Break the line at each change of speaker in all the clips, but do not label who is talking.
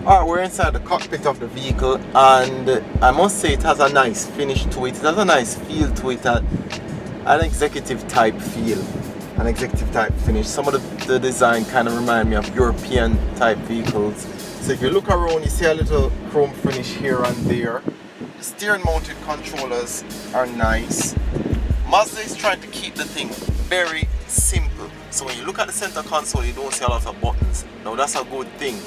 Alright, we're inside the cockpit of the vehicle, and I must say it has a nice finish to it. It has a nice feel to it, an executive type feel, an executive type finish. Some of the design kind of remind me of European type vehicles. So if you look around, you see a little chrome finish here and there. The steering mounted controllers are nice. Mazda is trying to keep the thing very simple. So when you look at the center console, you don't see a lot of buttons. Now that's a good thing.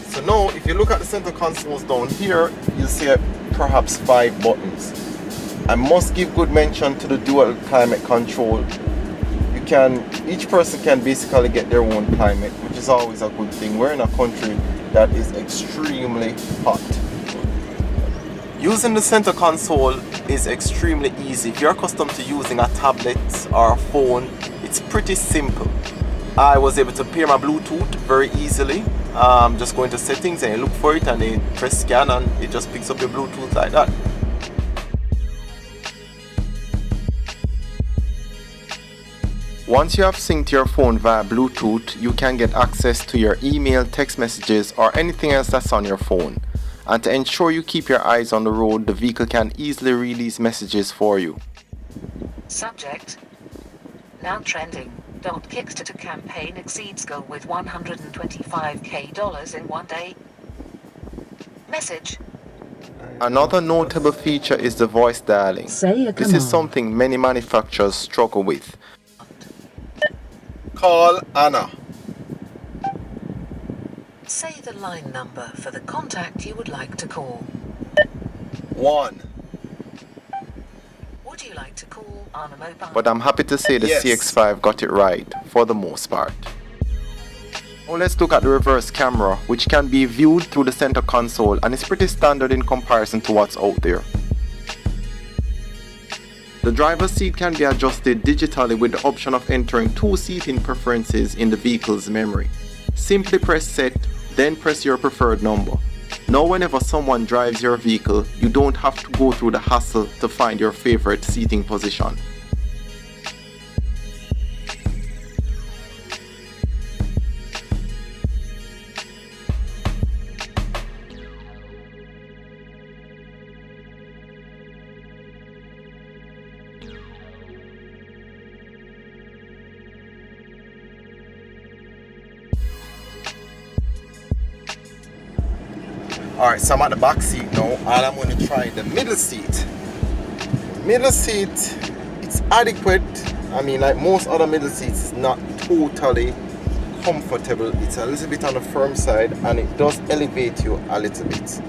So now if you look at the center consoles down here, you'll see perhaps 5 buttons. I must give good mention to the dual climate control. Each person can basically get their own climate, which is always a good thing. We're in a country that is extremely hot. Using the center console is extremely easy. If you're accustomed to using a tablet or a phone, it's pretty simple. I was able to pair my Bluetooth very easily. Just go into settings and you look for it and then press scan and it just picks up your Bluetooth like that. Once you have synced your phone via Bluetooth, you can get access to your email, text messages, or anything else that's on your phone. And to ensure you keep your eyes on the road, the vehicle can easily read these messages for you.
Subject: now trending. Kickstarter campaign exceeds goal with $125K in one day. Message:
another notable feature is the voice dialing. This is something many manufacturers struggle with. Call Anna.
Say the line number for the contact you would like to call.
1.
Would you like to call on a mobile?
But I'm happy to say the
Yes.
CX-5 got it right for the most part. Now let's look at the reverse camera, which can be viewed through the center console and is pretty standard in comparison to what's out there. The driver's seat can be adjusted digitally with the option of entering 2 seating preferences in the vehicle's memory. Simply press set, then press your preferred number. Now whenever someone drives your vehicle, you don't have to go through the hassle to find your favorite seating position. Alright, so I'm at the back seat now and I'm going to try the middle seat. Middle seat, it's adequate. I mean, like most other middle seats, it's not totally comfortable. It's a little bit on the firm side and it does elevate you a little bit.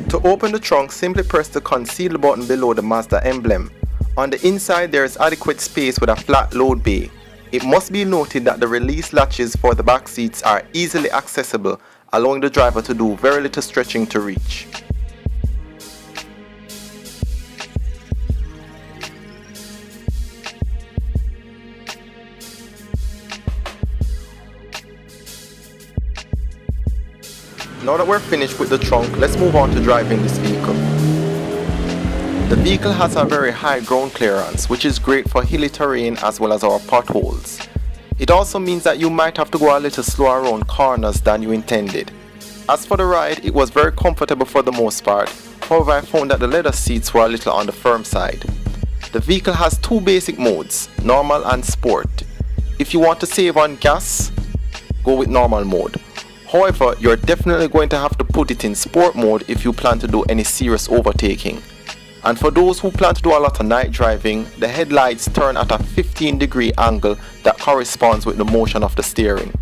To open the trunk, simply press the conceal button below the Mazda emblem. On the inside, there is adequate space with a flat load bay. It must be noted that the release latches for the back seats are easily accessible, allowing the driver to do very little stretching to reach. Now that we're finished with the trunk, let's move on to driving this vehicle. The vehicle has a very high ground clearance, which is great for hilly terrain as well as our potholes. It also means that you might have to go a little slower around corners than you intended. As for the ride, it was very comfortable for the most part. However, I found that the leather seats were a little on the firm side. The vehicle has 2 basic modes, normal and sport. If you want to save on gas, go with normal mode. However, you're definitely going to have to put it in sport mode if you plan to do any serious overtaking. And for those who plan to do a lot of night driving, the headlights turn at a 15-degree angle that corresponds with the motion of the steering.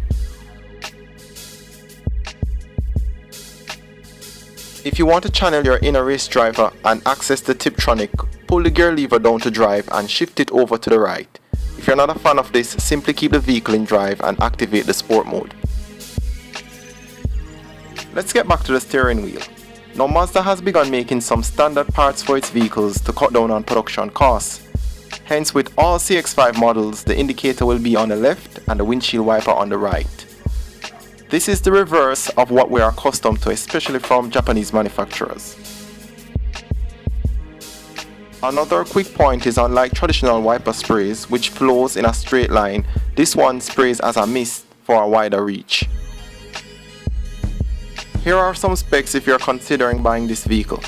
If you want to channel your inner race driver and access the Tiptronic, pull the gear lever down to drive and shift it over to the right. If you're not a fan of this, simply keep the vehicle in drive and activate the sport mode. Let's get back to the steering wheel. Now Mazda has begun making some standard parts for its vehicles to cut down on production costs. Hence, with all CX-5 models, the indicator will be on the left and the windshield wiper on the right. This is the reverse of what we are accustomed to, especially from Japanese manufacturers. Another quick point is, unlike traditional wiper sprays, which flows in a straight line, this one sprays as a mist for a wider reach. Here are some specs if you're considering buying this vehicle.